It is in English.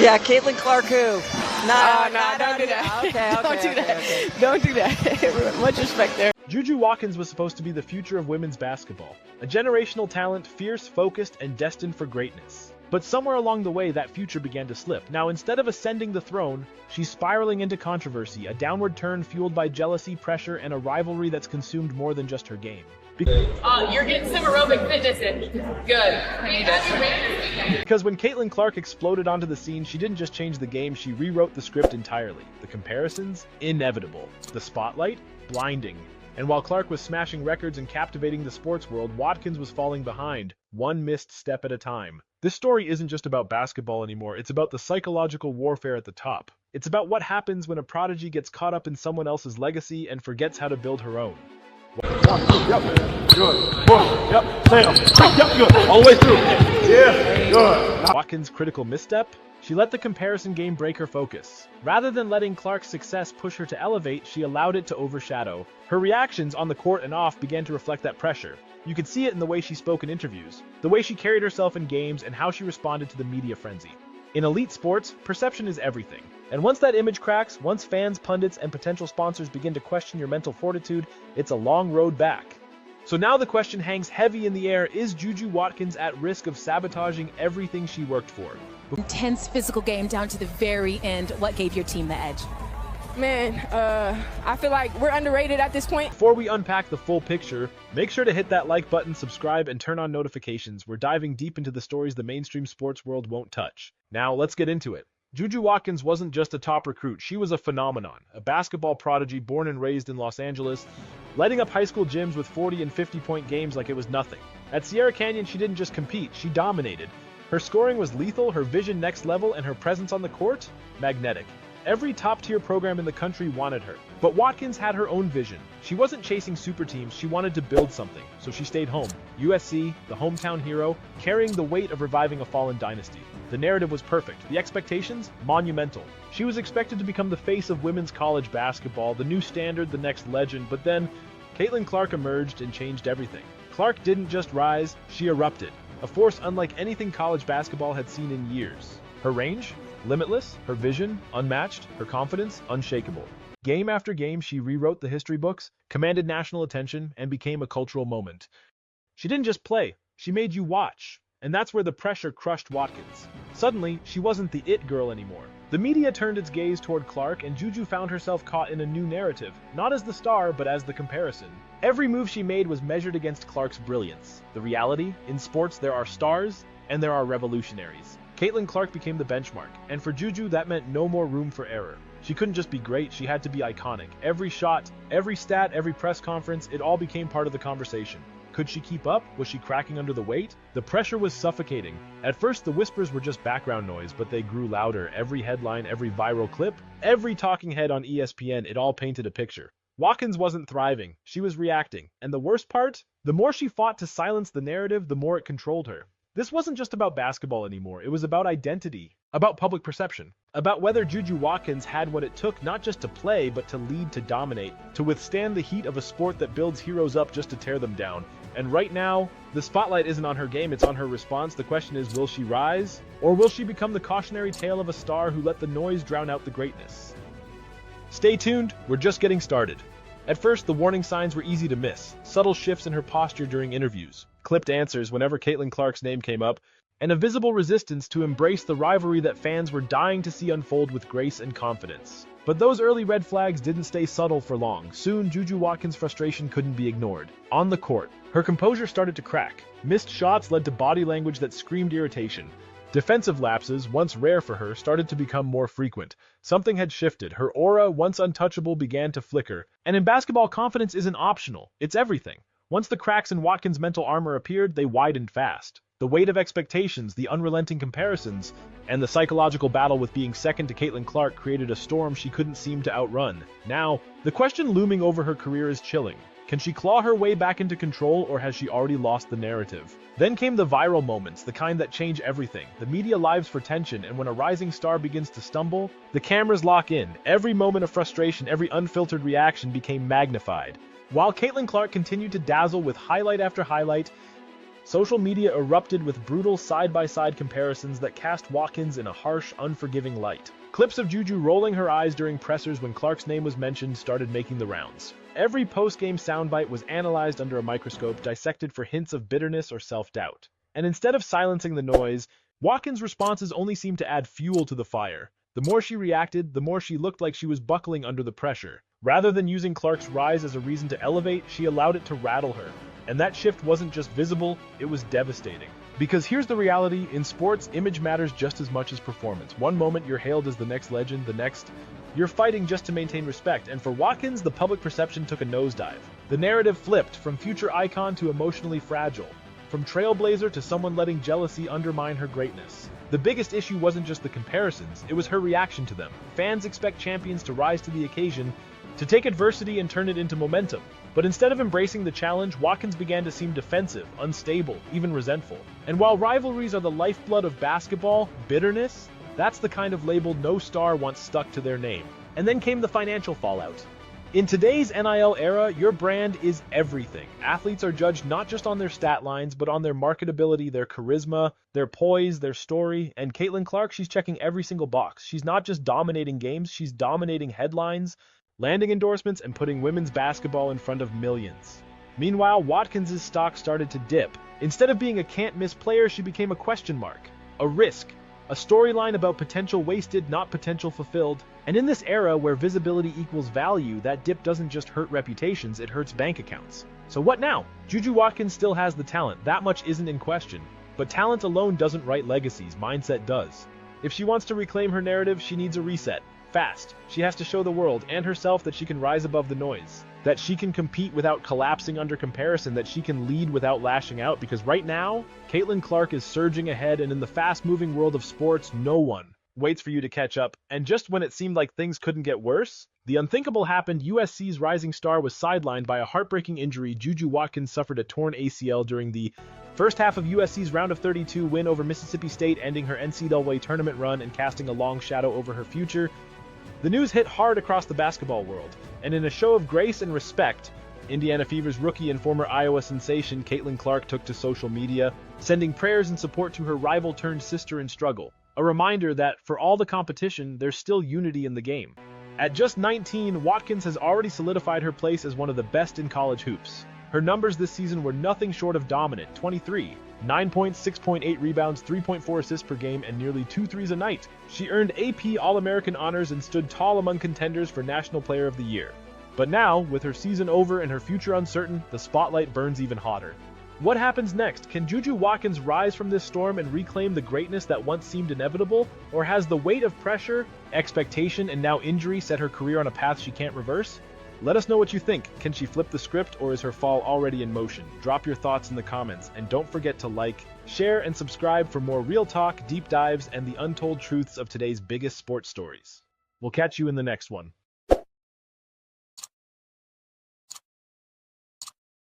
Yeah, Caitlin Clark who? No, don't do that. Okay. Don't do that. Much respect there. Juju Watkins was supposed to be the future of women's basketball. A generational talent, fierce, focused, and destined for greatness. But somewhere along the way, that future began to slip. Now, instead of ascending the throne, she's spiraling into controversy, a downward turn fueled by jealousy, pressure, and a rivalry that's consumed more than just her game. You're getting some aerobic fitness in. Good. I need it. Because when Caitlin Clark exploded onto the scene, she didn't just change the game, she rewrote the script entirely. The comparisons? Inevitable. The spotlight? Blinding. And while Clark was smashing records and captivating the sports world, Watkins was falling behind, one missed step at a time. This story isn't just about basketball anymore, it's about the psychological warfare at the top. It's about what happens when a prodigy gets caught up in someone else's legacy and forgets how to build her own. Yep, good. Yep, Sam. Yep, good. All the way through. Yeah, good. Watkins' critical misstep? She let the comparison game break her focus. Rather than letting Clark's success push her to elevate, she allowed it to overshadow. Her reactions on the court and off began to reflect that pressure. You could see it in the way she spoke in interviews, the way she carried herself in games, and how she responded to the media frenzy. In elite sports, perception is everything. And once that image cracks, once fans, pundits, and potential sponsors begin to question your mental fortitude, it's a long road back. So now the question hangs heavy in the air, is Juju Watkins at risk of sabotaging everything she worked for? Intense physical game down to the very end. What gave your team the edge? Man, I feel like we're underrated at this point. Before we unpack the full picture, make sure to hit that like button, subscribe, and turn on notifications. We're diving deep into the stories the mainstream sports world won't touch. Now, let's get into it. Juju Watkins wasn't just a top recruit, she was a phenomenon, a basketball prodigy born and raised in Los Angeles, lighting up high school gyms with 40 and 50-point games like it was nothing. At Sierra Canyon, she didn't just compete, she dominated. Her scoring was lethal, her vision next level, and her presence on the court? Magnetic. Every top-tier program in the country wanted her. But Watkins had her own vision. She wasn't chasing super teams, she wanted to build something, so she stayed home. USC, the hometown hero, carrying the weight of reviving a fallen dynasty. The narrative was perfect, the expectations, monumental. She was expected to become the face of women's college basketball, the new standard, the next legend, but then Caitlin Clark emerged and changed everything. Clark didn't just rise, she erupted. A force unlike anything college basketball had seen in years. Her range? Limitless. Her vision? Unmatched. Her confidence? Unshakable. Game after game, she rewrote the history books, commanded national attention, and became a cultural moment. She didn't just play, she made you watch. And that's where the pressure crushed Watkins. Suddenly, she wasn't the it girl anymore. The media turned its gaze toward Clark, and Juju found herself caught in a new narrative, not as the star, but as the comparison. Every move she made was measured against Clark's brilliance. The reality? In sports, there are stars, and there are revolutionaries. Caitlin Clark became the benchmark, and for Juju, that meant no more room for error. She couldn't just be great, she had to be iconic. Every shot, every stat, every press conference, it all became part of the conversation. Could she keep up? Was she cracking under the weight? The pressure was suffocating. At first, the whispers were just background noise, but they grew louder. Every headline, every viral clip, every talking head on ESPN, it all painted a picture. Watkins wasn't thriving, she was reacting. And the worst part? The more she fought to silence the narrative, the more it controlled her. This wasn't just about basketball anymore, it was about identity, about public perception, about whether Juju Watkins had what it took not just to play, but to lead, to dominate, to withstand the heat of a sport that builds heroes up just to tear them down. And right now, the spotlight isn't on her game, it's on her response. The question is, will she rise? Or will she become the cautionary tale of a star who let the noise drown out the greatness? Stay tuned, we're just getting started. At first, the warning signs were easy to miss. Subtle shifts in her posture during interviews, clipped answers whenever Caitlin Clark's name came up, and a visible resistance to embrace the rivalry that fans were dying to see unfold with grace and confidence. But those early red flags didn't stay subtle for long. Soon, Juju Watkins' frustration couldn't be ignored. On the court, her composure started to crack. Missed shots led to body language that screamed irritation. Defensive lapses, once rare for her, started to become more frequent. Something had shifted. Her aura, once untouchable, began to flicker. And in basketball, confidence isn't optional. It's everything. Once the cracks in Watkins' mental armor appeared, they widened fast. The weight of expectations, the unrelenting comparisons, and the psychological battle with being second to Caitlin Clark created a storm she couldn't seem to outrun. Now, the question looming over her career is chilling. Can she claw her way back into control, or has she already lost the narrative? Then came the viral moments, the kind that change everything. The media lives for tension, and when a rising star begins to stumble, the cameras lock in. Every moment of frustration, every unfiltered reaction became magnified. While Caitlin Clark continued to dazzle with highlight after highlight, Social media erupted with brutal side-by-side comparisons that cast Watkins in a harsh, unforgiving light. Clips of Juju rolling her eyes during pressers when Clark's name was mentioned started making the rounds. Every post-game soundbite was analyzed under a microscope, dissected for hints of bitterness or self-doubt. And instead of silencing the noise, Watkins' responses only seemed to add fuel to the fire. The more she reacted, the more she looked like she was buckling under the pressure. Rather than using Clark's rise as a reason to elevate, she allowed it to rattle her. And that shift wasn't just visible, it was devastating. Because here's the reality, in sports, image matters just as much as performance. One moment you're hailed as the next legend, the next, you're fighting just to maintain respect. And for Watkins, the public perception took a nosedive. The narrative flipped from future icon to emotionally fragile, from trailblazer to someone letting jealousy undermine her greatness. The biggest issue wasn't just the comparisons, it was her reaction to them. Fans expect champions to rise to the occasion, to take adversity and turn it into momentum. But instead of embracing the challenge, Watkins began to seem defensive, unstable, even resentful. And while rivalries are the lifeblood of basketball, bitterness, that's the kind of label no star wants stuck to their name. And then came the financial fallout. In today's NIL era, your brand is everything. Athletes are judged not just on their stat lines, but on their marketability, their charisma, their poise, their story. And Caitlin Clark, she's checking every single box. She's not just dominating games, she's dominating headlines, landing endorsements, and putting women's basketball in front of millions. Meanwhile, Watkins' stock started to dip. Instead of being a can't-miss player, she became a question mark, a risk, a storyline about potential wasted, not potential fulfilled. And in this era where visibility equals value, that dip doesn't just hurt reputations, it hurts bank accounts. So what now? Juju Watkins still has the talent, that much isn't in question. But talent alone doesn't write legacies, mindset does. If she wants to reclaim her narrative, she needs a reset. Fast. She has to show the world and herself that she can rise above the noise, that she can compete without collapsing under comparison, that she can lead without lashing out, because right now, Caitlin Clark is surging ahead, and in the fast-moving world of sports, no one waits for you to catch up. And just when it seemed like things couldn't get worse, the unthinkable happened. USC's rising star was sidelined by a heartbreaking injury. Juju Watkins suffered a torn ACL during the first half of USC's round of 32 win over Mississippi State, ending her NCAA tournament run and casting a long shadow over her future. The news hit hard across the basketball world, and in a show of grace and respect, Indiana Fever's rookie and former Iowa sensation Caitlin Clark took to social media, sending prayers and support to her rival-turned-sister in struggle. A reminder that, for all the competition, there's still unity in the game. At just 19, Watkins has already solidified her place as one of the best in college hoops. Her numbers this season were nothing short of dominant: 23, 9 points, 6.8 rebounds, 3.4 assists per game, and nearly 2 threes a night. She earned AP All-American honors and stood tall among contenders for National Player of the Year. But now, with her season over and her future uncertain, the spotlight burns even hotter. What happens next? Can Juju Watkins rise from this storm and reclaim the greatness that once seemed inevitable? Or has the weight of pressure, expectation, and now injury set her career on a path she can't reverse? Let us know what you think. Can she flip the script, or is her fall already in motion? Drop your thoughts in the comments, and don't forget to like, share, and subscribe for more real talk, deep dives, and the untold truths of today's biggest sports stories. We'll catch you in the next one.